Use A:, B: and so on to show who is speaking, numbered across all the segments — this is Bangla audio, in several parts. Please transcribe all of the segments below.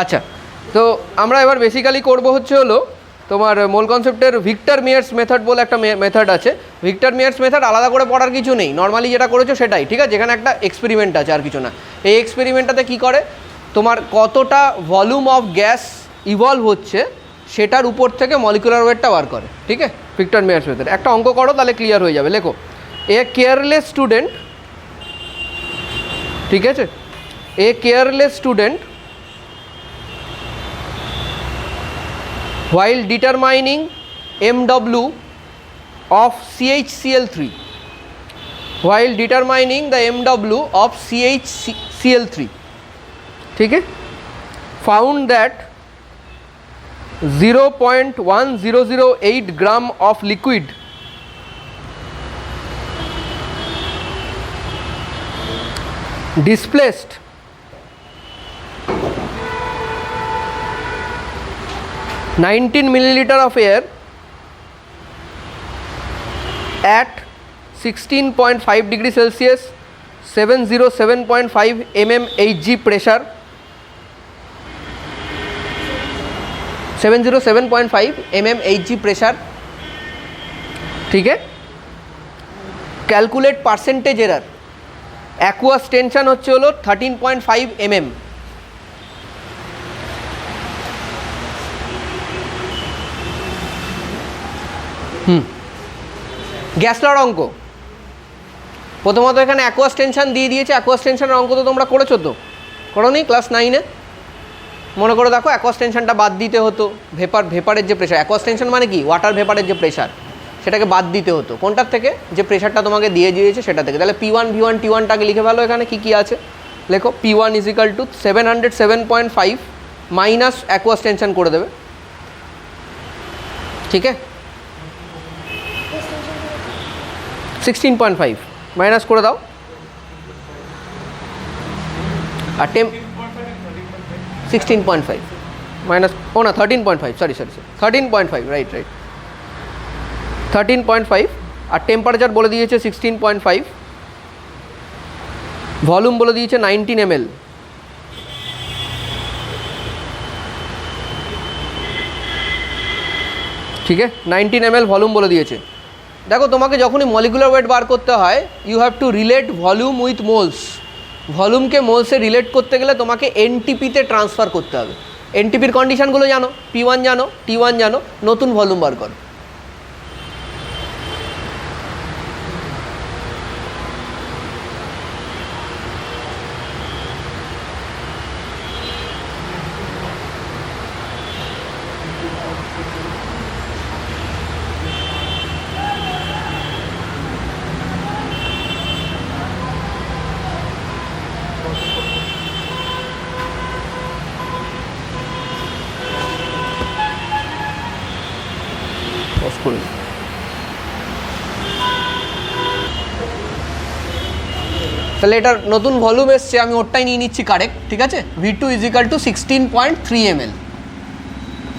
A: আচ্ছা, তো আমরা এবার বেসিক্যালি করব হচ্ছে হলো তোমার মোল কনসেপ্টের ভিক্টর মিয়ার্স মেথড বলে একটা মেথড আছে। ভিক্টর মিয়ার্স মেথড আলাদা করে পড়ার কিছু নেই, নর্মালি যেটা করেছো সেটাই, ঠিক আছে। এখানে একটা এক্সপেরিমেন্ট আছে, আর কিছু না। এই এক্সপেরিমেন্টটাতে কী করে, তোমার কতটা ভলিউম অফ গ্যাস ইভলভ হচ্ছে সেটার উপর থেকে মলিকুলার ওয়েটটা বার করে, ঠিক আছে। ভিক্টর মিয়ার্স মেথড একটা অঙ্ক করো, তাহলে ক্লিয়ার হয়ে যাবে। লেখো, এ কেয়ারলেস স্টুডেন্ট, ঠিক আছে, a careless student while determining MW of CHCl3, while determining the MW of CHCl3, ठीक है, found that 0.1008 gram of liquid displaced 19 milliliter of air at 16.5 degree Celsius, 707.5 mm Hg pressure, 707.5 mm Hg pressure, ठीक है। Calculate percentage error, aqueous tension হচ্ছে হলো 13.5 mm, গ্যাস লর অঙ্ক। প্রথমত এখানে অ্যাকুয়াস টেনশন দিয়ে দিয়েছে, অ্যাকুয়াস টেনশনের অঙ্ক তো তোমরা করেছো, তো করোনি ক্লাস 9-এ? মনে করে দেখো, অ্যাকুয়াস টেনশনটা বাদ দিতে হতো, ভেপারের যে প্রেশার, অ্যাকুয়াস টেনশন মানে কি, ওয়াটার ভেপারের যে প্রেশার, সেটাকে বাদ দিতে হতো কোনটার থেকে, যে প্রেশারটা তোমাকে দিয়ে দিয়েছে সেটা থেকে। তাহলে P1 V1 T1টাকে লিখে ফেলো, এখানে কী কী আছে লেখো। P1 = 707.5 মাইনাস অ্যাকুয়াস টেনশন করে দেবে, ঠিক আছে। 16.5 মাইনাস করে দাও, আর 16.5 মাইনাস, ও না 13.5, সরি 13.5, রাইট 13.5, আর টেম্পারেচার বলে দিয়েছে 16.5, ভলিউম বলে দিয়েছে 19 ml, ঠিক আছে, 19 ml ভলিউম বলে দিয়েছে। দেখো, তোমাকে যখনই মলিকুলার ওয়েট বার করতে হয়, you have to relate volume with moles. ভলিউমকে মোলসে রিলেট করতে গেলে তোমাকে এনটিপিতে ট্রান্সফার করতে হবে। এনটিপির কন্ডিশনগুলো জানো, P1 জানো, T1 জানো, নতুন ভলিউম বার করো। তাহলে এটার নতুন ভলিউম এসছে, আমি ওরটাই নিয়ে নিচ্ছি কারেক্ট, ঠিক আছে। V2 = 16.3 ml।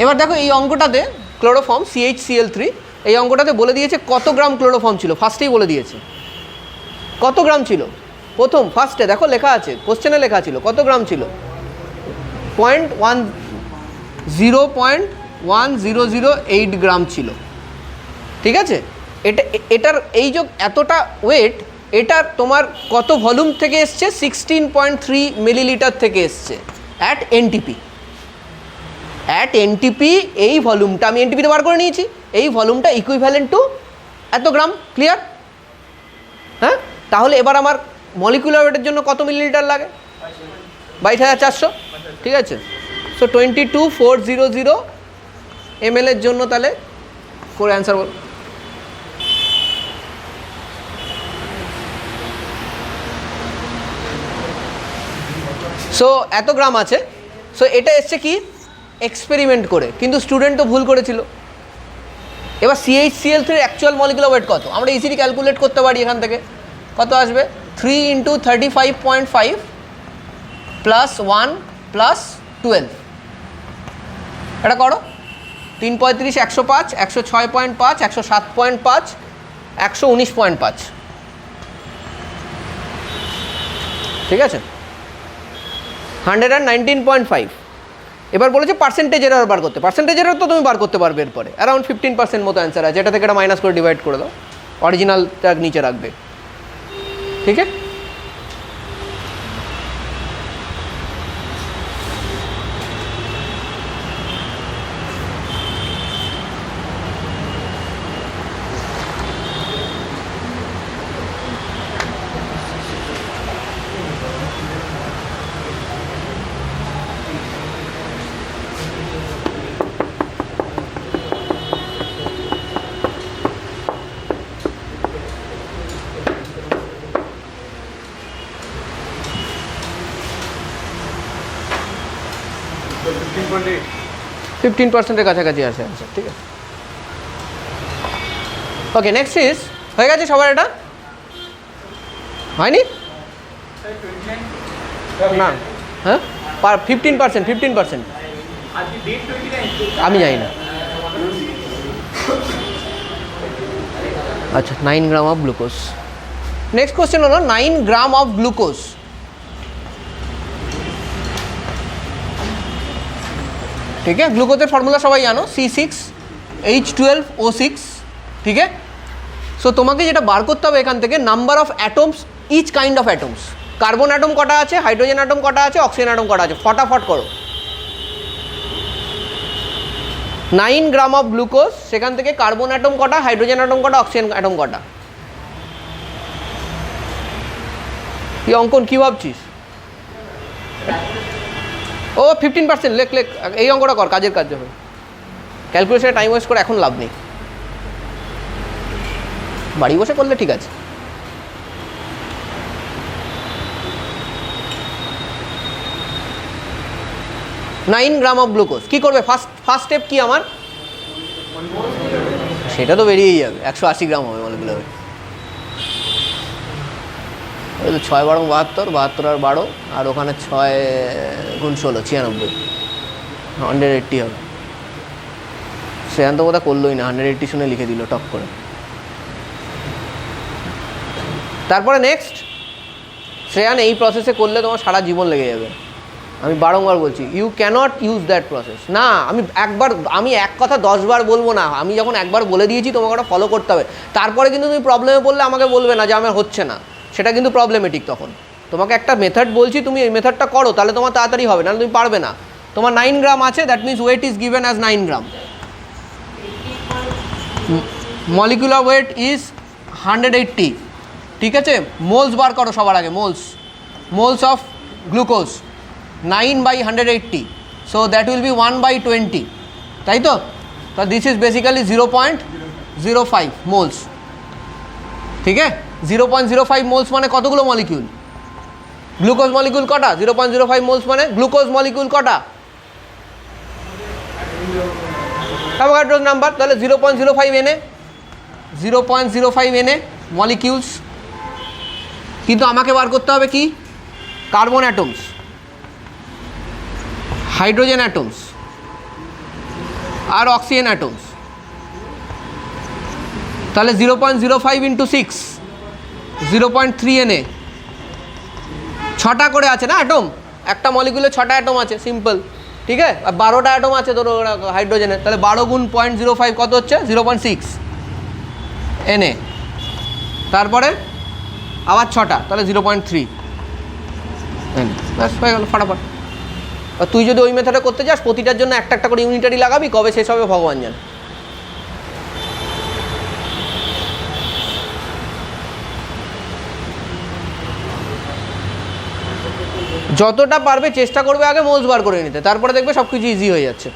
A: এবার দেখো, এই অঙ্কটাতে ক্লোরোফর্ম CHCl3, এই অঙ্কটাতে বলে দিয়েছে কত গ্রাম ক্লোরোফর্ম ছিল, ফার্স্টেই বলে দিয়েছে কত গ্রাম ছিল। ফার্স্টে দেখো লেখা আছে, কোশ্চেনে লেখা ছিল কত গ্রাম ছিল, 0.1008 গ্রাম ছিল, ঠিক আছে। এটার এই যে এতটা ওয়েট, এটা তোমার কত ভলিউম থেকে এসছে, 16.3 মিলিলিটার থেকে এসছে অ্যাট এনটিপি। এই ভলিউমটা আমি এনটিপিতে বার করে নিয়েছি, এই ভলিউমটা ইকুইভ্যালেন্ট টু এত গ্রাম, ক্লিয়ার? হ্যাঁ, তাহলে এবার আমার মলিকুলার ওয়েটের জন্য কত মিলিলিটার লাগে, 22,400, ঠিক আছে। সো 22,400 ml এর জন্য তাহলে করে অ্যান্সার বল। সো এত গ্রাম আছে। সো এটা এসছে কি, এক্সপেরিমেন্ট করে, কিন্তু স্টুডেন্ট তো ভুল করেছিল। এবার CHCl3 অ্যাকচুয়াল মলিকুলার ওয়েট কত, আমরা ইজিলি ক্যালকুলেট করতে পারি। এখান থেকে কত আসবে, 3 × 35.5 + 1 + 12, এটা করো। 3 × 35 = 105, 106.5, 107.5, 119.5, ঠিক আছে। 119.5। এবার বলেছে পার্সেন্টেজ এরর বার করতে। পার্সেন্টেজ এরর তো তুমি বার করতে পারবে এরপরে, অ্যারাউন্ড 15% মতো অ্যান্সার আছে, এটা থেকে এটা মাইনাস করে ডিভাইড করে দাও, অরিজিনালটা নিচে রাখবে, ঠিক আছে।
B: So 15.8.
A: 15%-এর কাছাকাছি আছে আনসার, ঠিক আছে। ওকে, নেক্সট ইজ, হয়ে গেছে সবার? এটা হয়নি না? হ্যাঁ, 15%। আমি জানি না। আচ্ছা, 9 gram of glucose. Next question হলো 9 গ্রাম অফ গ্লুকোজ। ठीक है, ग्लूकोजर फॉर्मूला सबाई जानो C6H12O6, ठीक है। सो तुम्हें जेटा बार करते हैं एखान थेके number of atoms, etch kind of atoms, carbon atom कटा आछे, हाइड्रोजेन एटम कटा आछे, ऑक्सीजन एटम कटा आछे, फटाफट करो। 9 ग्राम अफ ग्लूकोज, सेखान थेके कार्बन एटम कटा, हाइड्रोजेन एटम कटा, ऑक्सीजन एटम कटा। ये अंकन कि भाबछिस? ও 15%, লেখ এই অঙ্কটা কর, কাজের কাজ হবে। ক্যালকুলেশনে টাইম ওয়েস্ট করে এখন লাভ নেই, বাড়ি বসে করলে ঠিক আছে। নাইন গ্রাম অফ গ্লুকোজ কী করবে? ফার্স্ট স্টেপ কি আমার? সেটা তো বেরিয়েই যাবে, 180 গ্রাম হবে বলে দিলে। ওই তো 6 বারো 72, 72 আর 12, আর ওখানে 6 গুণ 16 96, 180 হবে। শ্রেয়ান্ত বোধ করলোই না, 180 শুনে লিখে দিল টপ করে। তারপরে নেক্সট, শ্রেয়ান এই প্রসেসে করলে তোমার সারা জীবন লেগে যাবে। আমি বারংবার বলছি, you cannot use that process. না, আমি এক কথা 10 বার বলবো না। আমি যখন একবার বলে দিয়েছি তোমাকে ওটা ফলো করতে হবে। তারপরে কিন্তু তুমি প্রবলেমে পড়লে আমাকে বলবে না যে আমার হচ্ছে না, সেটা কিন্তু প্রবলেমেটিক। তখন তোমাকে একটা মেথড বলছি, তুমি এই মেথডটা করো, তাহলে তোমার তাড়াতাড়ি হবে, নাহলে তুমি পারবে না। তোমার 9 গ্রাম আছে, that means weight is given as 9 gram. Molecular weight is 180, ঠিক আছে। মোলস বার করো সবার আগে, moles of glucose 9/180, so that will be 1/20, তাই তো। তো দিস ইজ বেসিক্যালি 0.05 মোলস, ঠিক আছে। 0.05 মোলস মানে কতগুলো মলিকিউল? গ্লুকোজ মলিকিউল কটা? 0.05 মোলস মানে গ্লুকোজ মলিকিউল কটা? অ্যাভোগাড্রোস নাম্বার, তাহলে 0.05 Na মলিকিউলস। কিন্তু আমাকে বার করতে হবে কি? কার্বন অ্যাটমস, হাইড্রোজেন অ্যাটমস আর অক্সিজেন অ্যাটমস। তাহলে 0.05 ইন্টু 6, 0.3 Na। 6টা করে আছে না অ্যাটম, একটা মলিকুলে 6টা অ্যাটম আছে, সিম্পল, ঠিক আছে। আর 12টা অ্যাটম আছে ধরো হাইড্রোজেনের, তাহলে 12 গুণ 0.05 কত হচ্ছে? 0.6 Na। তারপরে আবার 6টা, তাহলে 0.3 Na। ব্যাস হয়ে গেল, ফটাফট। আর তুই যদি ওই মেথডে করতে যাস, প্রতিটার জন্য একটা একটা করে ইউনিটারি লাগাবি, কবে শেষ হবে ভগবান জানে। যতটা পারবে চেষ্টা করবে আগে মোলস বার করে নিতে, তারপরে দেখবে সব কিছু ইজি হয়ে যাচ্ছে।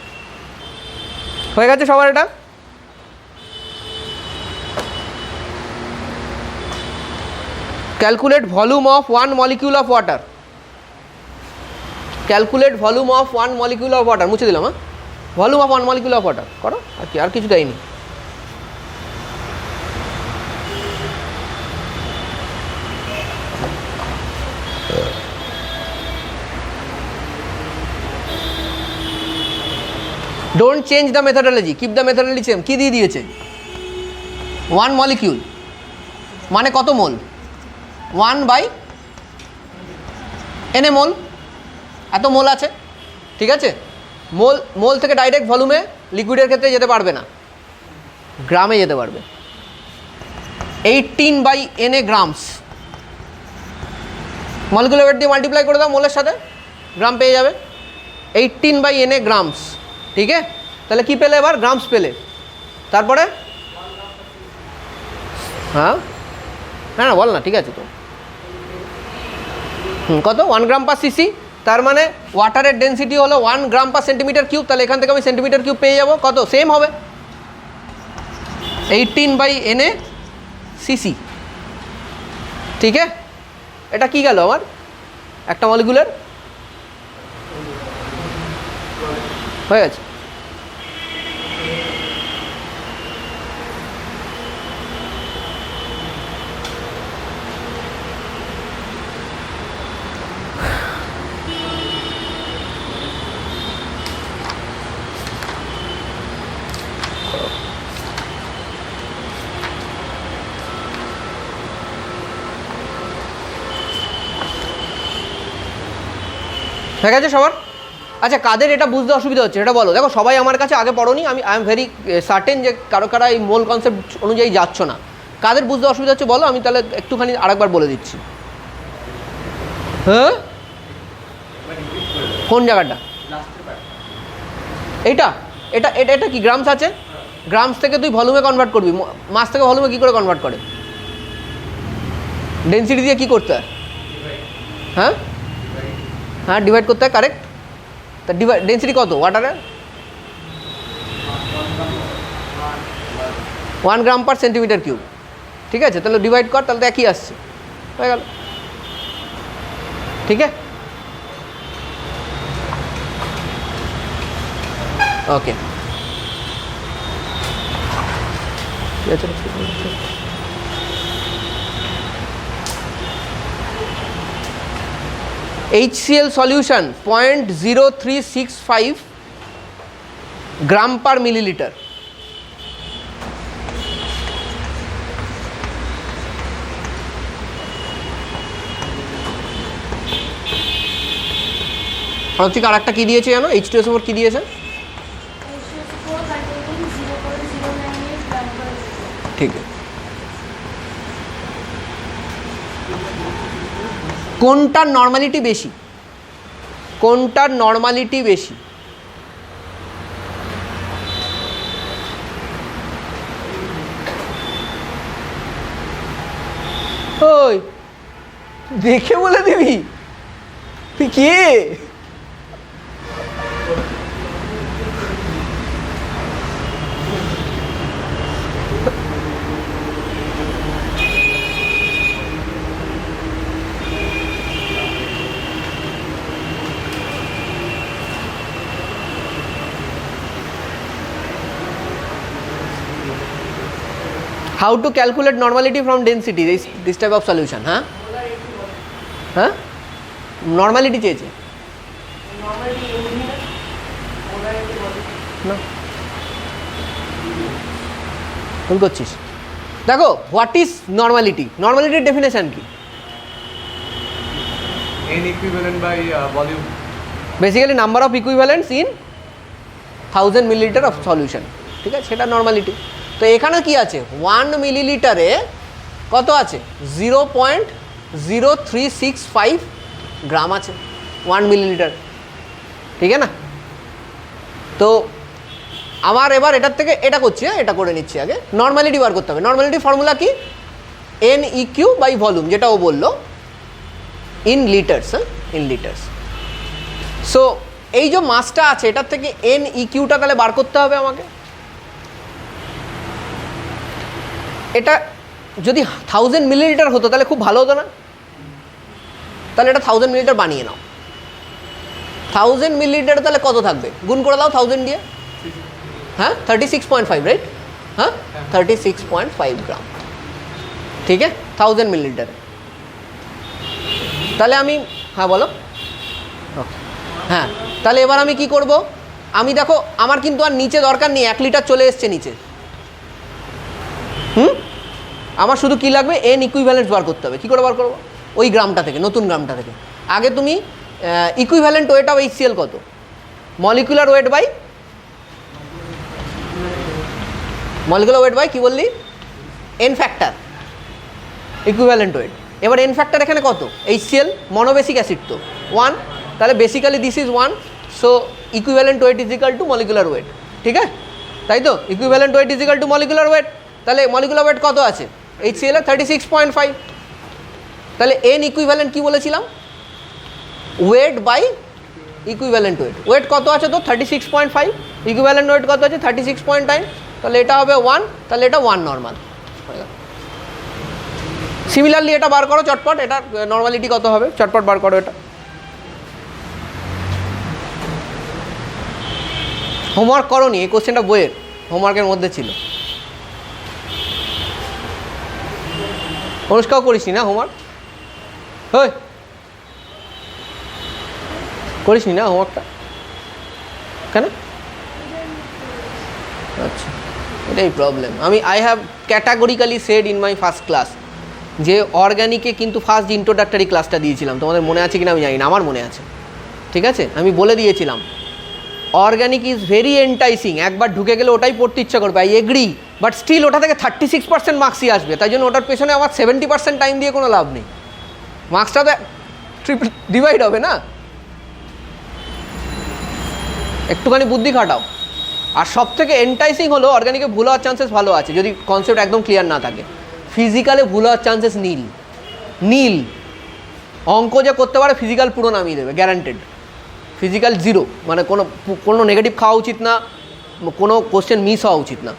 A: হয়ে গেছে সবার এটা? Calculate volume of 1 molecule of water. Calculate volume of 1 molecule of water, মুছে দিলাম। হ্যাঁ, volume of 1 molecule of water করো। আর কি, আর কিছু দেয়নি। Don't change the methodology, keep the methodology same. কী দিয়ে দিয়েছে? 1 মলিকিউল মানে কত মোল? 1/Na মোল, এত মোল আছে, ঠিক আছে। মোল মোল থেকে ডাইরেক্ট ভলিউমে লিকুইডের ক্ষেত্রে যেতে পারবে না, গ্রামে যেতে পারবে। 18/Na গ্রামস, মলিকুলার ওয়েট দিয়ে মাল্টিপ্লাই করে দাও মোলের সাথে, গ্রাম পেয়ে যাবে। 18/Na গ্রামস, ঠিক আছে। তাহলে কি পেলে এবার? গ্রামস পেলে। তারপরে হ্যাঁ হ্যাঁ বল না, ঠিক আছে তো। কত? 1 গ্রাম পার সিসি, তার মানে ওয়াটারের ডেন্সিটি হলো 1 গ্রাম পার সেন্টিমিটার কিউব। তাহলে এখান থেকে আমি সেন্টিমিটার কিউব পেয়ে যাবো, কত? সেম হবে 18/Na সিসি, ঠিক আছে। এটা কি গেল আমার একটা মলিকুলার হয়ে গেছে। ঠিক আছে সবার? আচ্ছা, কাদের এটা বুঝতে অসুবিধা হচ্ছে এটা বলো। দেখো সবাই আমার কাছে আগে পড়োনি, আই এম ভেরি সার্টেন যে কারা এই মোল কনসেপ্ট অনুযায়ী যাচ্ছ না। কাদের বুঝতে অসুবিধা হচ্ছে বলো, আমি তাহলে একটুখানি আরেকবার বলে দিচ্ছি। হ্যাঁ, কোন জায়গাটা? এইটা এটা এটা এটা কি গ্রামস আছে? গ্রামস থেকে তুই ভলিউমে কনভার্ট করবি, মাস থেকে ভলিউমে কী করে কনভার্ট করে? ডেন্সিটি দিয়ে কী করতে হয়? হ্যাঁ হ্যাঁ, ডিভাইড করতে হয়, কারেক্ট। তা ডেন্সিটি কত ওয়াটারের? 1 গ্রাম পার সেন্টিমিটার কিউব, ঠিক আছে। তাহলে ডিভাইড কর, তাহলে তো একই আসছে, হয়ে গেল, ঠিক আছে। ওকে, ঠিক আছে। HCl solution 0.0365 গ্রাম পার মিলিলিটার। হচ্ছে আর একটা কী দিয়েছে জানো? H2SO4 কী দিয়েছে? ঠিক আছে। কোনটার নর্মালিটি বেশি? কোনটার নর্মালিটি বেশি? ওই দেখে বলে দিবি তুই কে? How to calculate normality from density, this type of solution? हाँ हाँ, normality চেয়েছে না, ভুল করছিস। দেখো হোয়াট ইজ নর্মালিটি? নর্মালিটির ডেফিনেশন কি?
B: N equivalent by volume.
A: Basically number of equivalents in 1000 milliliter of solution, ঠিক আছে, সেটা নর্মালিটি। তো এখানে কি আছে? 1 মিলিলিটারে কত আছে? 0.0365 গ্রাম আছে 1 মিলিলিটার, ঠিক আছে না? তো আমার এবার এটার থেকে এটা করছি, হ্যাঁ এটা করে নিচ্ছি। আগে নর্মালিটি বার করতে হবে। নর্মালিটি ফর্মুলা কি? NEQ বাই ভলিউম, যেটা ও বললো, ইন লিটার্স। হ্যাঁ, ইন লিটার্স। সো এই যে মাসটা আছে এটার থেকে NEQটা তাহলে বার করতে হবে আমাকে। এটা যদি 1000 মিলিলিটার হতো তাহলে খুব ভালো হতো না? তাহলে এটা 1000 মিলিলিটার বানিয়ে নাও। 1000 মিলিলিটার তাহলে কত থাকবে? গুণ করে দাও 1000 দিয়ে। হ্যাঁ 36.5, রাইট? হ্যাঁ 36.5 গ্রাম, ঠিক আছে, 1000 মিলিলিটার। তাহলে আমি, হ্যাঁ বলো। হ্যাঁ, তাহলে এবার আমি কি করব? আমি দেখো আমার কিন্তু আর নিচে দরকার নেই, 1 লিটার চলে এসছে নিচে। আমার শুধু কি লাগবে? N ইকুইভ্যালেন্স বার করতে হবে। কী করে বার করবো? ওই গ্রামটা থেকে, নতুন গ্রামটা থেকে। আগে তুমি ইকুইভ্যালেন্ট ওয়েট অফ HCl কত? মলিকুলার ওয়েট বাই কি বললি? N factor, equivalent wait. এবার এন ফ্যাক্টর এখানে কত? HCl মনোবেসিক অ্যাসিড তো 1, তাহলে basically this is 1, so equivalent wait is equal two molecular weight. ঠিক আছে, তাই তো? Equivalent wait is equal two molecular weight. তাহলে মলিকুলার ওয়েট কত আছে HCl এর? 36.5। তাহলে এন ইকুইভ্যালেন্ট কি বলেছিলাম? Weight by equivalent weight. Weight কত আছে তো? 36.5, ইকুইভ্যালেন্ট ওয়েট কত আছে? 36.9, তাহলে এটা হবে 1, তাহলে এটা 1 নর্মাল। সিমিলারলি এটা বার করো চটপট, এটা নর্মালিটি কত হবে চটপট বার করো। এটা হোমওয়ার্ক করোনি, এই কোশ্চেনটা বইয়ের হোমওয়ার্কের মধ্যে ছিল। অনুষ্কাও করিসনি না হোমওয়ার্ক? হই, করিসনি না হোমওয়ার্কটা? কেন? আচ্ছা, এটাই problem. I have categorically said in my first class যে অর্গ্যানিকে কিন্তু ফার্স্ট ইন্ট্রোডাক্টরি ক্লাসটা দিয়েছিলাম, তোমাদের মনে আছে কিনা আমি জানি না, আমার মনে আছে। ঠিক আছে, আমি বলে দিয়েছিলাম অর্গ্যানিক ইজ ভেরি এন্টাইসিং, একবার ঢুকে গেলে ওটাই পড়তে ইচ্ছা করবে, আই এগ্রি, বাট স্টিল ওটা থেকে 36% মার্কসই আসবে, তাই জন্য ওটার পেছনে আমার 70% টাইম দিয়ে কোনো লাভ নেই। মার্কসটা তো ট্রিপল ডিভাইড হবে না, একটুখানি বুদ্ধি খাটাও। আর সব থেকে এন্টাইসিং হলো অর্গ্যানিকে ভুল হওয়ার চান্সেস ভালো আছে যদি কনসেপ্ট একদম ক্লিয়ার না থাকে। ফিজিক্যালে ভুল হওয়ার চান্সেস নীল। অঙ্ক যে করতে পারে ফিজিক্যাল পুরো নামিয়ে দেবে, গ্যারান্টেড। ফিজিক্যাল 0, মানে কোনো নেগেটিভ খাওয়া উচিত না, কোনো কোশ্চেন মিস হওয়া উচিত না।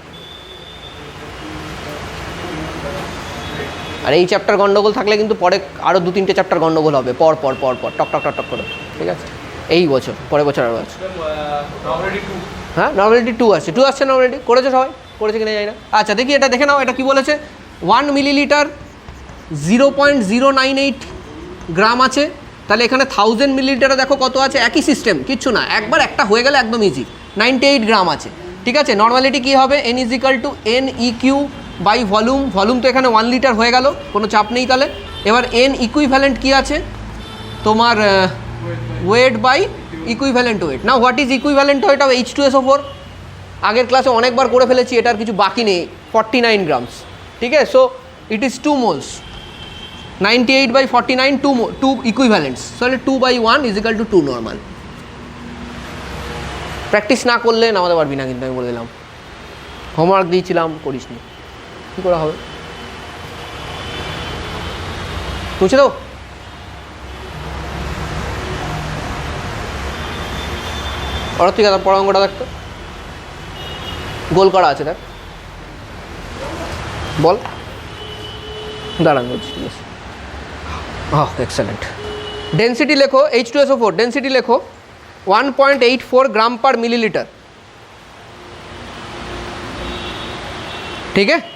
A: আর এই চ্যাপ্টার গন্ডগোল থাকলে কিন্তু পরে আরও 2-3টে চ্যাপ্টার গন্ডগোল হবে পর টক করে। ঠিক আছে, এই বছর, পরের বছর আরও আছে। হ্যাঁ, নর্মালিটি 2 আসছে, 2 আসছে নর্মালিটি। করেছে সবাই? করেছে কিনা জানি না। আচ্ছা দেখি, এটা দেখে নাও, এটা কি বলেছে? 1 মিলিলিটার 0.098 গ্রাম আছে, তাহলে এখানে 1000 মিলিলিটারে দেখো কত আছে? একই সিস্টেম, কিচ্ছু না, একবার একটা হয়ে গেলে একদম ইজি। 98 গ্রাম আছে। ঠিক আছে, নর্মালিটি কী হবে? N is equal to NEQ by volume তো এখানে 1 লিটার হয়ে গেল, কোনো চাপ নেই তাহলে। এবার N ইকুইভ্যালেন্ট কী আছে তোমার? Weight by equivalent weight. না, what is equivalent weight of H2SO4? আগের ক্লাসে অনেকবার করে ফেলেছি, এটার কিছু বাকি নেই, 49 গ্রামস। ঠিক আছে, সো ইট ইজ 2 মোলস, 98/49, 2 ইকুইভ্যালেন্টস, তাহলে 2/1 is equal two 2 normal. Practice না করলে নামাতে পারবি না, কিন্তু আমি বলে দিলাম। হোমওয়ার্ক দিয়েছিলাম, করিসনি, কী করা হবে? বুঝে তো? ওরা তুই পড়া অঙ্কটা দেখতো, গোল করা আছে দেখ, বল। দাঁড়ান বলছি, ঠিক আছে। এক্সেলেন্ট। ডেন্সিটি লেখো, H2SO4 ডেন্সিটি লেখো 1.84 গ্রাম পার মিলিলিটার। ঠিক আছে,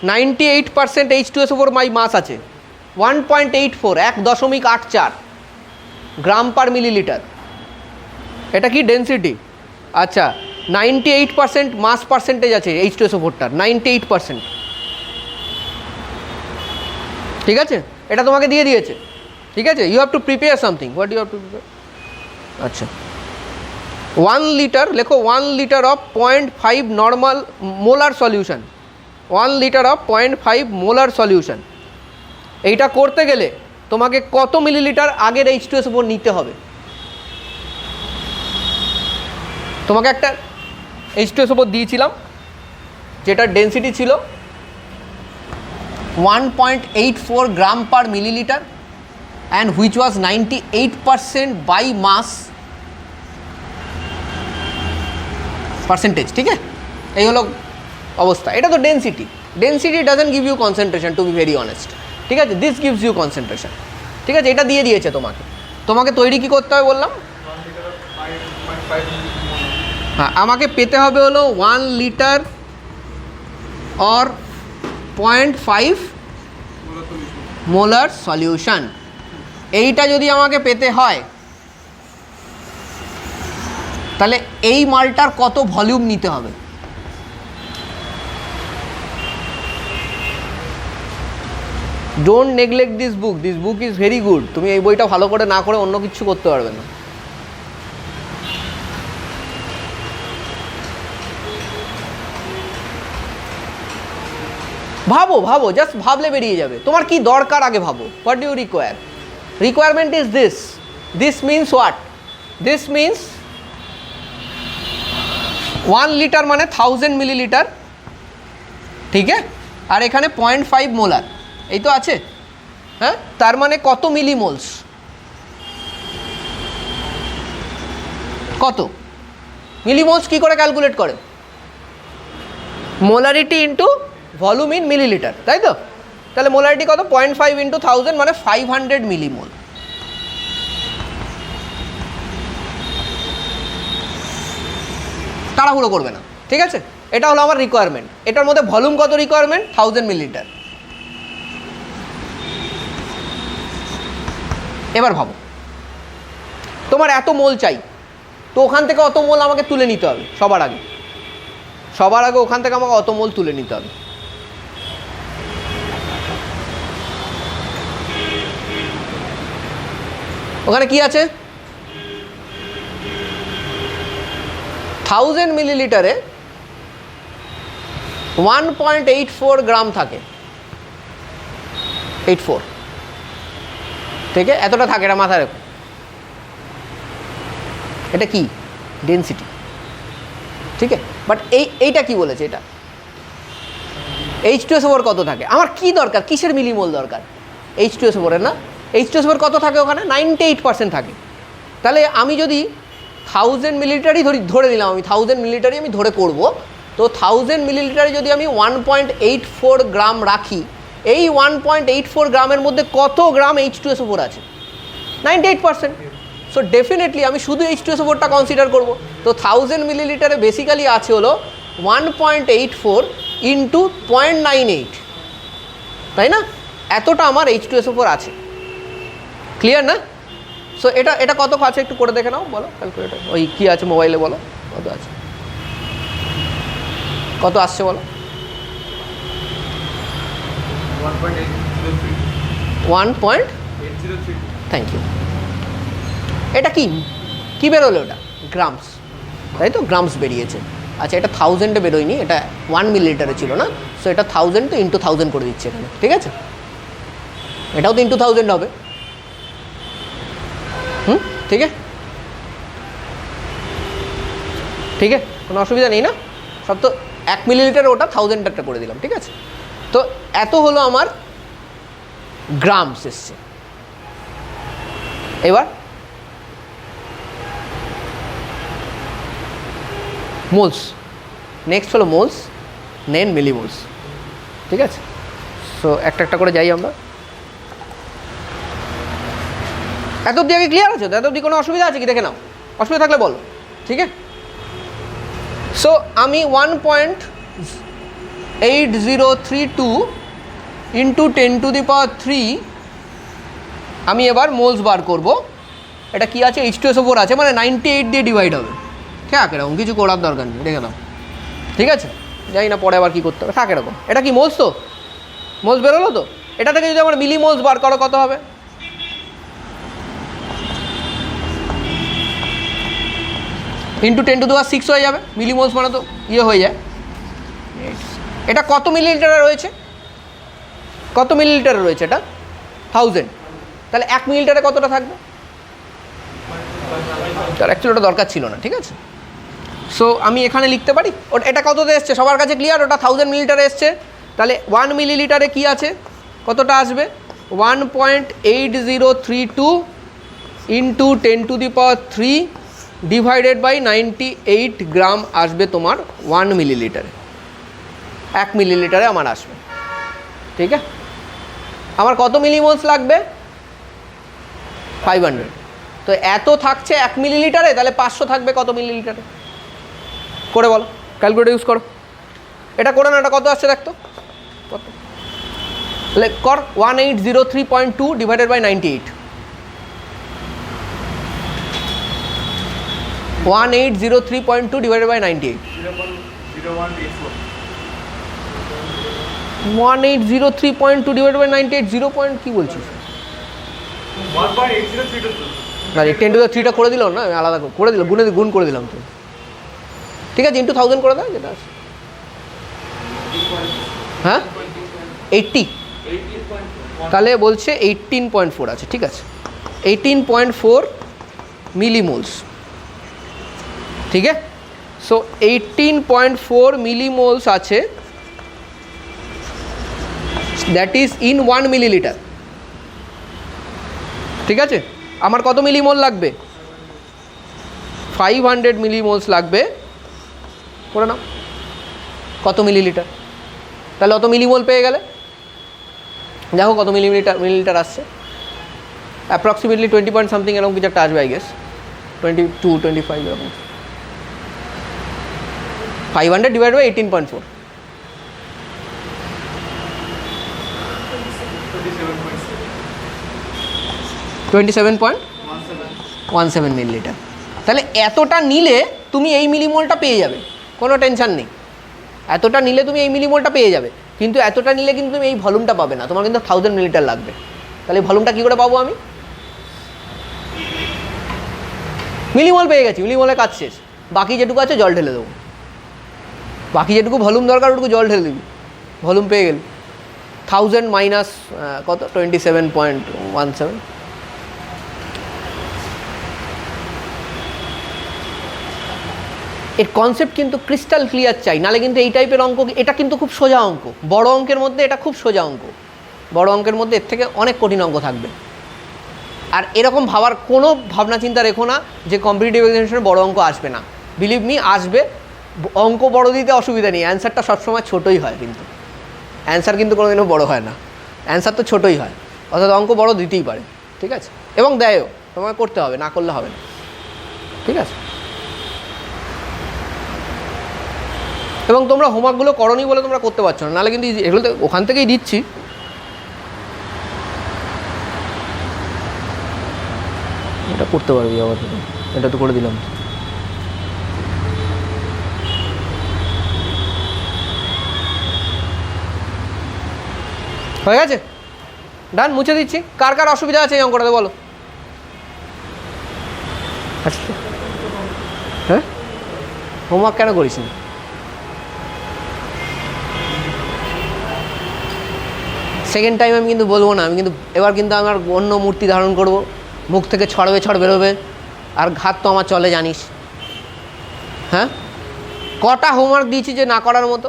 A: 98% H2SO4 মাই মাস আছে, 1.84, 1.84 গ্রাম পার মিলিলিটার। এটা কি? ডেন্সিটি। আচ্ছা, 98% মাস পার্সেন্টেজ আছে H2SO4টার, 98%। ঠিক আছে, এটা তোমাকে দিয়ে দিয়েছে। ঠিক আছে, you have to prepare something. What you have to prepare? আচ্ছা, 1 লিটার লেখো, 1 litre of 0.5 normal molar solution, 1 litre of 0.5 molar solution. এইটা করতে গেলে তোমাকে কত মিলিলিটার আগের H2SO4 নিতে হবে? তোমাকে একটা H2SO4 দিয়েছিলাম যেটার ডেন্সিটি ছিল 1.84 gram per milliliter and which was 98% by mass percentage. ঠিক আছে, এই হলো অবস্থা। এটা তো density doesn't give you concentration, to be very honest. ঠিক আছে, দিস গিভস ইউ কনসেন্ট্রেশন। ঠিক আছে, এটা দিয়ে দিয়েছে তোমাকে তৈরি কী করতে হবে বললাম? হ্যাঁ, আমাকে পেতে হবে হলো 1 লিটার অর 0.5 মোলার সলিউশন। এইটা যদি আমাকে পেতে হয় তাহলে এই মালটার কত ভলিউম নিতে হবে? Don't neglect this book is very good. তুমি এই বইটা ভালো করে না করে অন্য কিছু করতে পারবে না। ভাবো ভাবো, জাস্ট ভাবলে বেরিয়ে যাবে তোমার কি দরকার আগে ভাবো। What do you require? Requirement is this. This means what? This means 1 litre মানে 1000 মিলিলিটার, ঠিক আছে? আর এখানে 0.5 মোলার, এই তো আছে। হ্যাঁ, তার মানে কত মিলিমোলস? কত মিলিমোলস কি করে ক্যালকুলেট করে? Molarity into volume in millilitre, তাই তো? তাহলে মোলারিটি কত? 0.5 ইন্টু 1000 মানে 500 মিলিমোল। তাড়াহুড়ো করবে না, ঠিক আছে? এটা হলো আমার রিকোয়ারমেন্ট। এটার মধ্যে ভলিউম কত রিকোয়ারমেন্ট? 1000 মিলিলিটার। এবার ভাবো, তোমার এত মোল চাই, তো ওখান থেকে অত মোল আমাকে তুলে নিতে হবে সবার আগে ওখান থেকে আমাকে অত মোল তুলে নিতে হবে। ওখানে কি আছে? 1000 মিলিলিটারে 1.84 গ্রাম থাকে। 84, ঠিক আছে? এতটা থাকে, এটা মাথায় রাখো। এটা কি? ডেনসিটি, ঠিক আছে? বাট এইটা কি বলেছে? এটা H2SO4 কত থাকে? আমার কি দরকার? কিসের মিলিমোল দরকার? H2SO4 এর না? H2SO4 কত থাকে ওখানে? 98% থাকে। তাহলে আমি যদি 1000 মিলিলিটারই ধরে নিলাম, আমি 1000 মিলিলিটারই আমি ধরে করব, তো 1000 মিলিলিটারে যদি আমি 1.84 গ্রাম রাখি, এই 1.84 গ্রামের মধ্যে কত গ্রাম H2SO4 আছে? 98%। সো ডেফিনেটলি আমি শুধু H2SO4টা কনসিডার করব। তো 1000 মিলিলিটারে বেসিক্যালি আছে হলো 1.84 ইন্টু 0.98, তাই না? এতটা আমার H2SO4 আছে। ক্লিয়ার না? সো এটা কত আছে একটু করে দেখে নাও, বলো ক্যালকুলেটর। ওই কী আছে মোবাইলে, বলো কত আছে, কত আসছে বলো।
B: 1.803।
A: Thank you. এটা কি বেরোলো? ওটা গ্রামস, তাই তো? গ্রামস বেরিয়েছে। আচ্ছা, এটা 1000-এ বেরোয়নি, এটা 1 মিলিলিটারে ছিল না? সো এটা 1000 তো ইন্টু 1000 করে দিচ্ছে এখানে, ঠিক আছে? এটাও তো ইন্টু 1000 হবে, ঠিক আছে? ঠিক আছে, কোনো অসুবিধা নেই না? সব তো 1 মিলিলিটার, ওটা 1000-টা করে দিলাম, ঠিক আছে? তো এত হলো আমার গ্রামস এসছে। এবার মোলস, নেক্সট হলো মোলস, নেন মিলিমোলস, ঠিক আছে? সো একটা করে যাই আমরা। এত অব্দি আগে ক্লিয়ার আছে তো? এত অব্দি কোনো অসুবিধা আছে কি? দেখে নাও, অসুবিধা থাকলে বলো, ঠিক আছে? সো আমি 1.8032 ইন্টু 10⁻³ আমি এবার মোলস বার করব। এটা কি আছে? H2SO4 আছে, মানে 98 দিয়ে ডিভাইড হবে। ঠিক এরকম কিছু করার দরকার নেই, দেখে নাও, ঠিক আছে? জানি না পরে আবার কী করতে হবে। এরকম। এটা কি মোলস? তো মোলস বেরোলো তো? এটা থেকে যদি আমার মিলি মোলস বার করো কত হবে? ইন্টু 10⁻6 হয়ে যাবে। মিলিমোলস মানে তো হয়ে যায়। এটা কত মিলিলিটারে রয়েছে? কত মিলিলিটারে রয়েছে এটা? 1000। তাহলে 1 মিলিলিটারে কতটা থাকবে? তার অ্যাকচুয়ালি ওটা দরকার ছিল না, ঠিক আছে? সো আমি এখানে লিখতে পারি এটা কততে এসছে সবার কাছে ক্লিয়ার? ওটা 1000 মিলিলিটারে এসছে। তাহলে 1 মিলিলিটারে কি আছে? কতটা আসবে? 1.8032 ইন্টু 10⁻³ ডিভাইডেড বাই 98 গ্রাম আসবে তোমার 1 মিলিলিটারে। 1 মিলিলিটারে আমার আসবে, ঠিক আছে? আমার কত মিলিমোলস লাগবে? 500। তো এত থাকছে 1 মিলিলিটারে, তাহলে 500 থাকবে কত মিলিলিটারে? করে বলো, ক্যালকুলেটর ইউজ করো। এটা করে না, এটা কত আসছে দেখতো? কত? তাহলে কর 1803.2 divided by 98। 1803.2 divided by 98।
B: 0.0184।
A: 1803.2 divide by 98 0 point কী বলছিস?
B: 1.8032.
A: আরে 10⁻³ করে দিলাম না, আমি আলাদা করে দিলাম, গুণ করে দিলাম তো। ঠিক আছে, ইন্টু 1000 করে দাও যেটা আছে। হ্যাঁ 80, তাহলে বলছে 18.4 আছে। ঠিক আছে, 18.4 মিলিমোলস। ঠিক আছে, সো 18.4 মিলিমোলস আছে, দ্যাট ইজ ইন 1 মিলিলিটার। ঠিক আছে, আমার কত মিলিমোল লাগবে? 500 মিলিমোলস লাগবে, করে নাও কত মিলিলিটার। তাহলে অত মিলিমোল পেয়ে গেলে দেখো কত মিলিলিটার আসছে। অ্যাপ্রক্সিমেটলি 20 পয়েন্ট সামথিং এরকম কিছু একটা আসবে, আই গেস 22 25 এরকম। 500 ডিভাইড বাই 18.4, 27.17 মিলিলিটার। তাহলে এতটা নিলে তুমি এই মিলিমোলটা পেয়ে যাবে, কোনো টেনশন নেই। এতটা নিলে তুমি এই মিলিমোলটা পেয়ে যাবে, কিন্তু এতটা নিলে কিন্তু তুমি এই ভলিউমটা পাবে না, তোমার কিন্তু 1000 মিলিলিটার লাগবে। তাহলে এই ভলিউমটা কী করে পাবো আমি? মিলিমোল পেয়ে গেছি, মিলিমোলের কাজ শেষ। বাকি যেটুকু আছে জল ঢেলে দেবো, বাকি যেটুকু ভলিউম দরকার ওটুকু জল ঢেলে দিবি, ভলিউম পেয়ে গেলি। 1000 মাইনাস কত? 27.17। এর কনসেপ্ট কিন্তু ক্রিস্টাল ক্লিয়ার চাই, নাহলে কিন্তু এই টাইপের অঙ্ক, এটা কিন্তু খুব সোজা অঙ্ক, বড় অঙ্কের মধ্যে এটা খুব সোজা অঙ্ক, বড় অঙ্কের মধ্যে এর থেকে অনেক কঠিন অঙ্ক থাকবে। আর এরকম ভাবার কোনো ভাবনা চিন্তা রেখো না যে কম্পিটিটিভ এক্সামিনেশনে বড় অঙ্ক আসবে না। বিলিভ মি, আসবে। অঙ্ক বড় দিতে অসুবিধা নেই, অ্যান্সারটা সবসময় ছোটোই হয়, কিন্তু অ্যান্সার কিন্তু কোনোদিনও বড় হয় না, অ্যান্সার তো ছোটোই হয়। অর্থাৎ অঙ্ক বড় দিতেই পারে, ঠিক আছে, এবং দেয়ও, তোমায় করতে হবে, না করলে হবে না। ঠিক আছে, এবং তোমরা হোমওয়ার্কগুলো করোনি বলে তোমরা করতে পারছো না, নাহলে কিন্তু এগুলো তো ওখান থেকেই দিচ্ছি। এটা করতে পারবি আবার, এটা তো করে দিলাম। হয়ে গেছে, ডান, মুছে দিচ্ছি। কার কার অসুবিধা আছে এই অঙ্কটাতে বলো? আচ্ছা, হ্যাঁ, হোমওয়ার্ক কেন করিস না? সেকেন্ড টাইম আমি কিন্তু বলবো না, আমি কিন্তু এবার কিন্তু আমার অন্য মূর্তি ধারণ করব, মুখ থেকে ছড় বেরোবে, আর ঘাত তো আমার চলে জানিস। হ্যাঁ, কটা হোমওয়ার্ক দিয়েছি যে না করার মতো?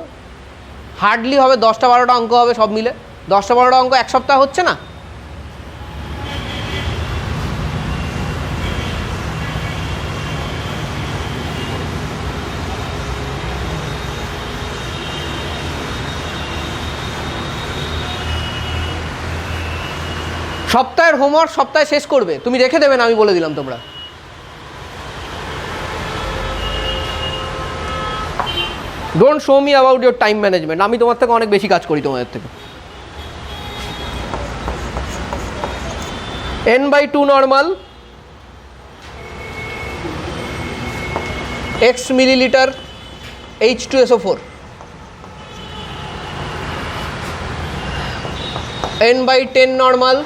A: হার্ডলি হবে 10টা 12টা অঙ্ক হবে সব মিলে। 10টা 12টা অঙ্ক এক সপ্তাহ হচ্ছে না? সপ্তাহের হোমওয়ার্ক সপ্তাহে শেষ করবে, তুমি রেখে দেবে না, আমি বলে দিলাম। তোমরা don't show me about your time management, আমি তোমার থেকে অনেক বেশি কাজ করি তোমাদের থেকে। n/2 normal x millilitre H2SO4, n/10 normal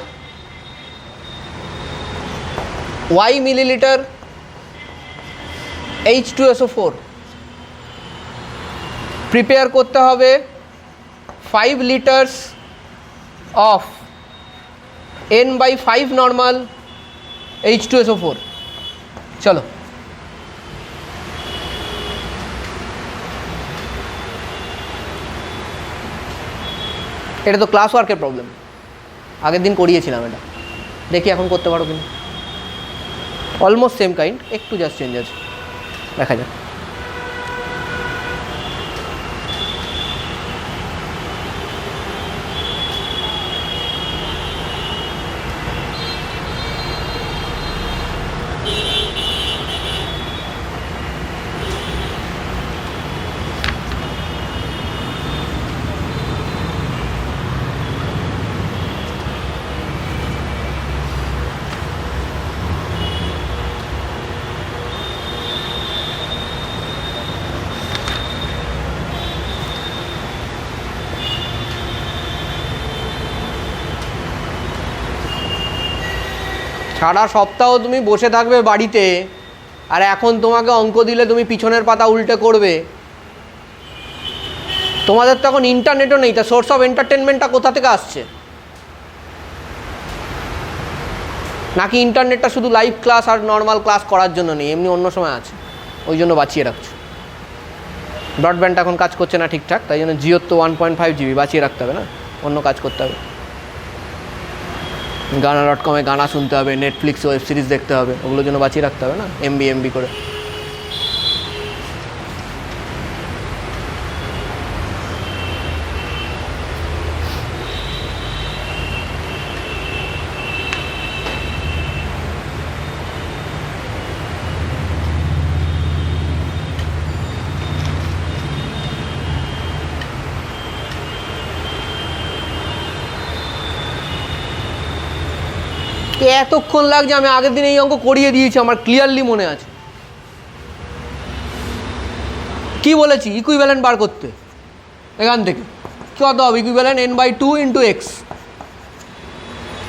A: y millilitre H2SO4। Prepare করতে হবে 5 litres of n/5 normal H2SO4। চলো, এটা তো ক্লাস ওয়ার্কের প্রবলেম, আগের দিন করিয়েছিলাম, এটা দেখি এখন করতে পারো কিনা। অলমোস্ট সেম কাইন্ড, একটু জাস্ট চেঞ্জ আছে, দেখা যাক। সারা সপ্তাহ তুমি বসে থাকবে বাড়িতে, আর এখন তোমাকে অঙ্ক দিলে তুমি পিছনের পাতা উল্টে করবে। তোমাদের তো এখন ইন্টারনেটও নেই, তা সোর্স অফ এন্টারটেনমেন্টটা কোথা থেকে আসছে? নাকি ইন্টারনেটটা শুধু লাইভ ক্লাস আর নর্মাল ক্লাস করার জন্য নেই, এমনি অন্য সময় আছে, ওই জন্য বাঁচিয়ে রাখছো? ব্রডব্যান্ড এখন কাজ করছে না ঠিকঠাক, তাই জন্য জিওর তো 1.5 GB বাঁচিয়ে রাখতে হবে না, অন্য কাজ করতে হবে। গানা.com-এ গানা শুনতে হবে, নেটফ্লিক্স ওয়েব সিরিজ দেখতে হবে, ওগুলোর জন্য বাঁচিয়ে রাখতে হবে না এমবি করে। এতক্ষণ লাগছে, আমি আগের দিন এই অঙ্ক করিয়ে দিয়েছি, আমার ক্লিয়ারলি মনে আছে। কি বলেছি? ইকুইভ্যালেন্ট বার করতে। এখান থেকে কত হবে? Equivalent n/2 × x।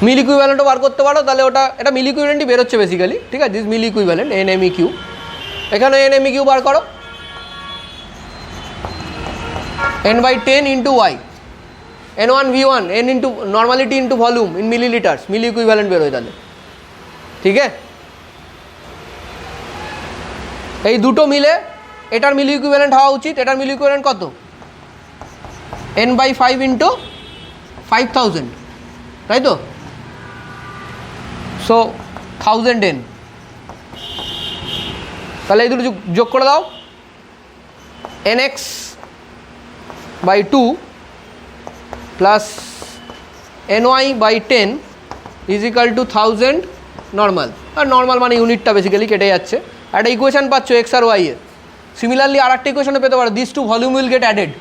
A: মিল ইকুইভ্যালেন্টও বার করতে পারো, তাহলে এটা মিল ইকুইভ্যালেন্টই বেরোচ্ছে বেসিক্যালি, ঠিক আছে? This mil equivalent NMEQ। এখানে NMEQ বার করো, n/10 × y, n1v1 n into normality into volume in milliliters, milli equivalent বেরোয় তাহলে, ঠিক আছে? এই দুটো মিলে এটার মিলি ইকুইভ্যালেন্ট হওয়া উচিত। এটার মিলি ইকুইভ্যালেন্ট কত? n/5 × 5000, তাই তো? সো 1000 n, তাহলে এই দুটো যোগ করে দাও, nx/2 plus ny/10 is equal to 1000 normal. আর নর্মাল মানে ইউনিটটা বেসিক্যালি কেটে যাচ্ছে। একটা ইকুয়েশন পাচ্ছ এক্স আর ওয়াই এর। সিমিলারলি আর একটা ইকুয়েশনে পেতে পারো, this to volume will get added,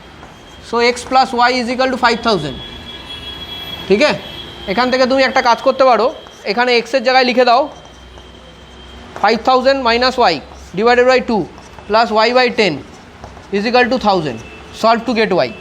A: so x plus y is equal to 5000, ঠিক আছে? এখান থেকে তুমি একটা কাজ করতে পারো, এখানে এক্সের জায়গায় লিখে দাও 5000 minus y divided by 2 plus y/10 is equal to 1000, solve to get y.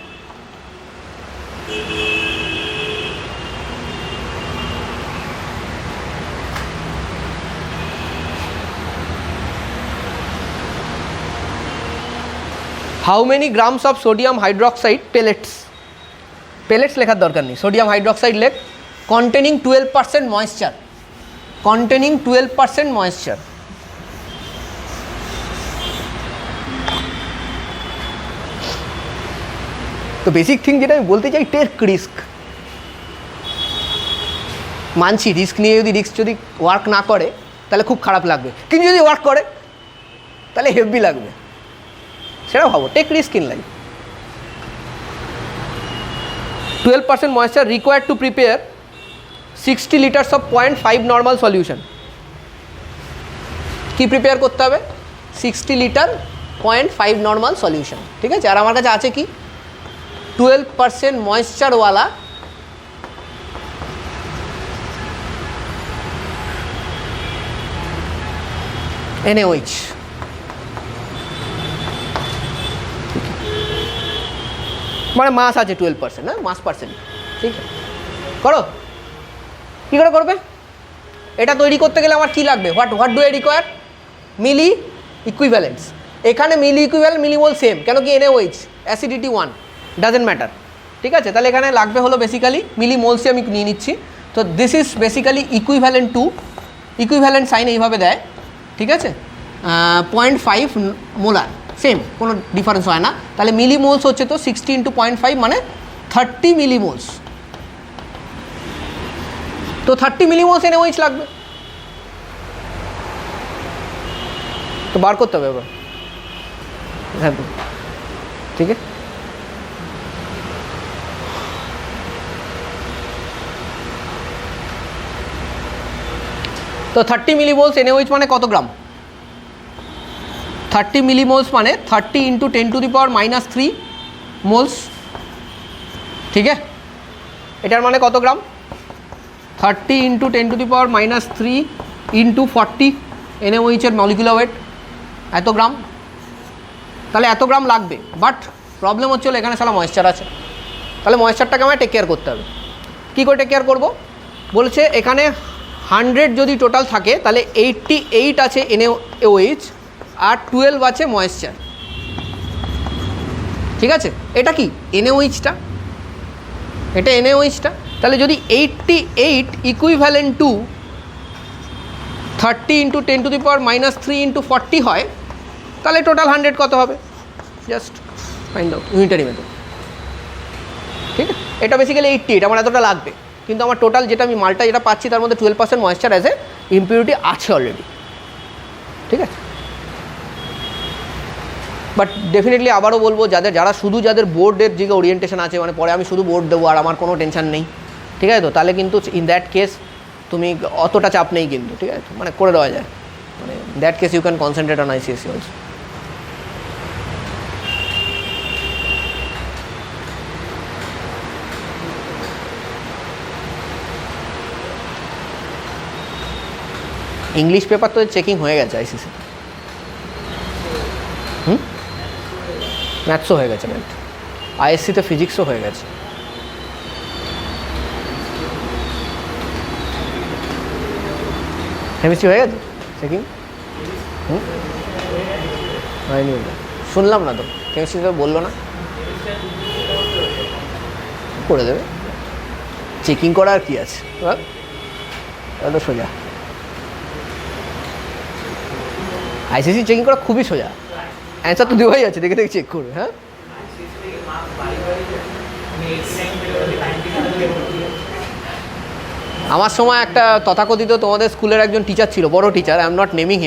A: How many grams of sodium hydroxide pellets লেখার দরকার নেই, সোডিয়াম হাইড্রক্সাইড লেখ, কন্টেনিং 12% ময়েশ্চার, কন্টেনিং 12% ময়েশ্চার। তো বেসিক থিং যেটা আমি বলতে চাই, টেক রিস্ক। মানছি রিস্ক নিয়ে যদি ওয়ার্ক না করে তাহলে খুব খারাপ লাগবে, কিন্তু যদি ওয়ার্ক করে তাহলে হেভি লাগবে, সেটা ভাবো। Take risk in life. 12% moisture required to prepare 60 liters of 0.5 normal solution। কি প্রিপেয়ার করতে হবে? 60 লিটার 0.5 নর্মাল সলিউশন, ঠিক আছে? আর আমার কাছে আছে কি 12% ময়েশ্চারওয়ালা NaOH। মানে মাস আছে 12%, হ্যাঁ মাস পার্সেন্ট, ঠিক আছে? করো, কী করে করবে? এটা তৈরি করতে গেলে আমার কী লাগবে? What do I require? Milli equivalents. এখানে মিলি ইকুইভ্যালেন্ট মিলিমোল সেম, কেন কি NaOH অ্যাসিডিটি 1 ডাজেন্ট ম্যাটার, ঠিক আছে? তাহলে এখানে লাগবে হলো বেসিক্যালি মিলিমোলসে আমি নিয়ে নিচ্ছি। তো this is basically equivalent to, equivalent sign এইভাবে দেয়, ঠিক আছে? 0.5 মোলার, সেম, কোনো ডিফারেন্স হয় না। তাহলে মিলিমোলস হচ্ছে তো 60 × 0.5 মানে 30 মিলিমোলস। তো 30 মিলিমোলস NaOH লাগবে, তো বার করতে হবে এবার, হ্যাঁ ঠিক আছে? তো 30 মিলিমোলস NaOH মানে কত গ্রাম? 30 মিলিমোলস মানে 30 × 10⁻³ মোলস, ঠিক আছে? এটার মানে কত গ্রাম? 30 × 10⁻³ × 40 NaOH এর মলিকুলার ওয়েট, এত গ্রাম। তাহলে এত গ্রাম লাগবে, বাট প্রবলেম হচ্ছে হলো এখানে সালা ময়েশ্চার আছে। তাহলে ময়েশ্চারটাকে আমায় টেক কেয়ার করতে হবে। কী করে টেক কেয়ার করবো? বলছে এখানে 100 যদি টোটাল থাকে তাহলে 88 আছে NaOH আর 12 আছে ময়েশ্চার। ঠিক আছে, এটা কি NaOH-টা, এটা NaOH-টা। তাহলে যদি 88 ইকুইভ্যালেন্ট টু 30 × 10⁻³ × 40 হয়, তাহলে টোটাল 100 কত হবে? Just find out unitary method. ঠিক আছে, এটা বেসিক্যালি 88, আমার এতটা লাগবে, কিন্তু আমার টোটাল যেটা আমি মালটা যেটা পাচ্ছি তার মধ্যে 12% ময়েশ্চার অ্যাজ এ ইম্পিউরিটি আছে অলরেডি। ঠিক আছে, বাট ডেফিনেটলি আবারও বলবো, যারা যাদের বোর্ডের দিকে ওরিয়েন্টেশন আছে, মানে পরে আমি শুধু বোর্ড দেবো আর আমার কোনো টেনশন নেই, ঠিক আছে তো, তাহলে কিন্তু ইন দ্যাট কেস তুমি অতটা চাপ নেই কিন্তু, ঠিক আছে, মানে করে দেওয়া যায়, মানে that case you can concentrate on ICSE also. English paper তো চেকিং হয়ে গেছে ICSE, ম্যাথসও হয়ে গেছে, ম্যাথ ISC-তে ফিজিক্সও হয়ে গেছে। কেমিস্ট্রি হয়ে গেছে চেকিং? হয়নি, শুনলাম না তো, কেমিস্ট্রি তো বললো না, করে দেবে, চেকিং করা আর কি আছে, এত সোজা। ICSE চেকিং করা খুবই সোজা, অ্যান্সার তো দেওয়াই আছে, দেখে চেক করবে। হ্যাঁ, আমার সময় একটা তথাকথিত তোমাদের স্কুলের একজন টিচার ছিল, বড় teacher, I am not naming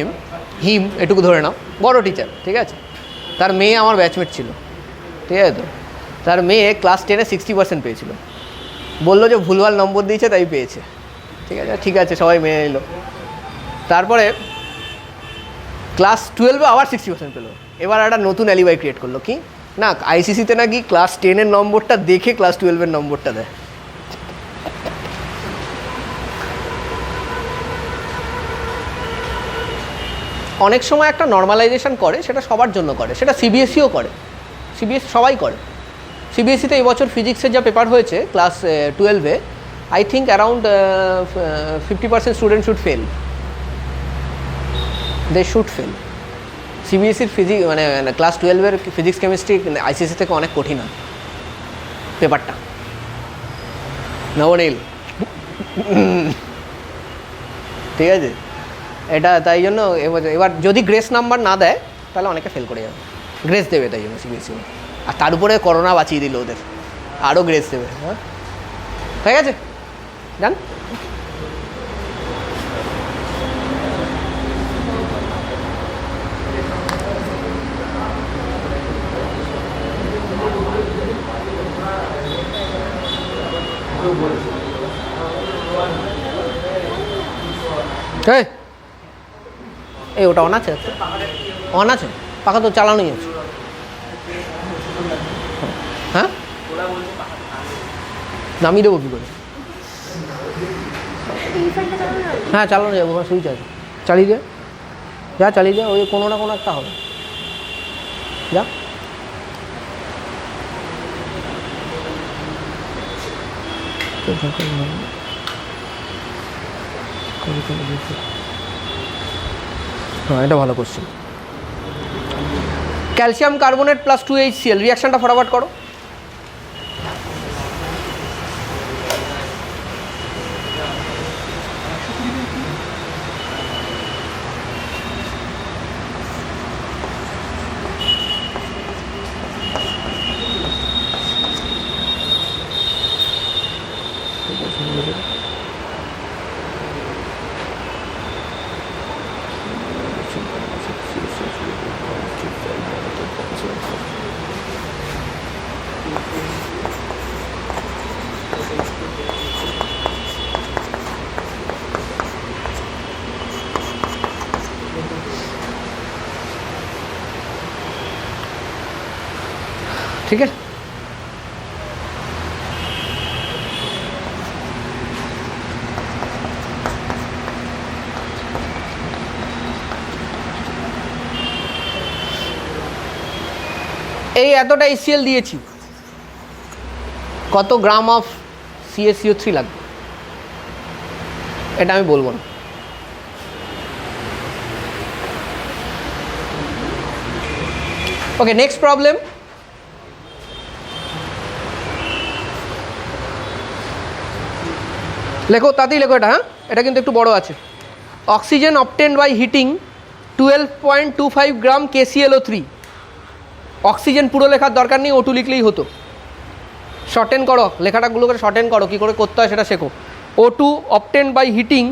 A: him, এটুকু ধরে নাও, বড় টিচার, ঠিক আছে, তার মেয়ে আমার ব্যাচমেট ছিল, ঠিক আছে তো, তার মেয়ে ক্লাস 10-এ 60% পেয়েছিল, বললো যে ভুলভাল নম্বর দিয়েছে তাই পেয়েছে। ঠিক আছে সবাই মেনে নিল। তারপরে ক্লাস 12-এ আবার 60% পেলো। এবার একটা নতুন অ্যালিবাই ক্রিয়েট করলো, কি না ICSE-তে নাকি ক্লাস 10-এর নম্বরটা দেখে ক্লাস 12-এর নম্বরটা দেয়। অনেক সময় একটা নর্মালাইজেশন করে, সেটা সবার জন্য করে, সেটা CBSE-ও করে, CBSE সবাই করে। CBSE-তে এই বছর ফিজিক্সের যা পেপার হয়েছে ক্লাস 12-এ, I think around 50% student should fail, they should fail. CBSE-র ফিজিক্স মানে ক্লাস 12-এর ফিজিক্স কেমিস্ট্রি ICSE থেকে অনেক কঠিন হয় পেপারটা, নবনীল, ঠিক আছে, এটা তাই জন্য এবার যদি গ্রেস নাম্বার না দেয় তাহলে অনেকে ফেল করে যাবে, গ্রেস দেবে তাই জন্য CBSE, আর তার উপরে করোনা বাঁচিয়ে দিল ওদের, আরও গ্রেস দেবে। হ্যাঁ, হয়ে গেছে, জান এই ওটা অন আছে, অন আছে, পাখা তো চালানোই আছে। হ্যাঁ, নামিয়ে দেবো কী করে? হ্যাঁ চালানো যাবো, সুইচ আছে, চালিয়ে দে, যা চালিয়ে দে, ওই কোনো না কোনো একটা হবে, যা। হ্যাঁ, এটা ভালো question. Calcium carbonate plus 2HCl রিয়াকশনটা ফটাফট করো। ঠিক আছে, এই এতটা HCl দিয়েছি, কত গ্রাম অফ CaCO3 লাগবে? এটা আমি বলবো না। ওকে, নেক্সট প্রবলেম। লেখো, তাতেই লেখো এটা। হ্যাঁ, এটা কিন্তু একটু বড় আছে। Oxygen obtained by heating 12.25 gram KClO3। Oxygen পুরো লেখার দরকার নেই, O2 লিখলেই হতো। শর্টেন করো, লেখাটাগুলো করে শর্টেন করো, কী করে করতে হয় সেটা শেখো। O2 obtained by heating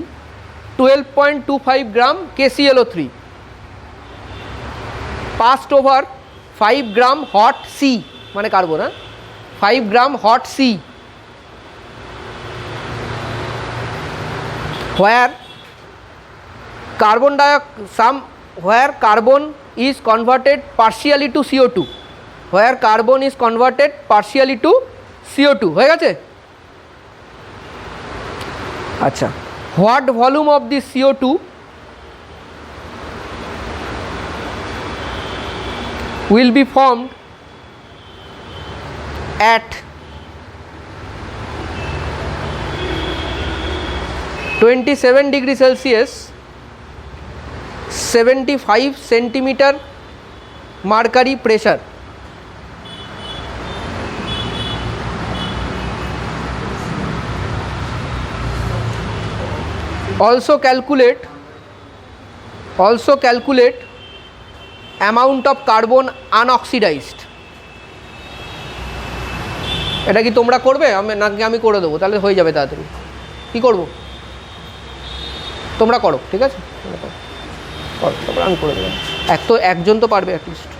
A: 12.25 gram KClO3 passed over 5 gram hot C, মানে কার্বন, হ্যাঁ 5 gram hot C, where carbon is converted partially to CO2, where carbon is converted partially to CO2 হয়ে গেছে। আচ্ছা, what volume of this CO2 will be formed at 27 degree Celsius 75 centimeter mercury pressure? Also calculate amount of carbon unoxidized. এটা কি তোমরা করবে নাকি আমি করে দেবো? তাহলে হয়ে যাবে তাড়াতাড়ি। কী করবো? তোমরা করো, ঠিক আছে, করো, তারপর আমি করে দেবো। একজন তো পারবে অ্যাটলিস্ট।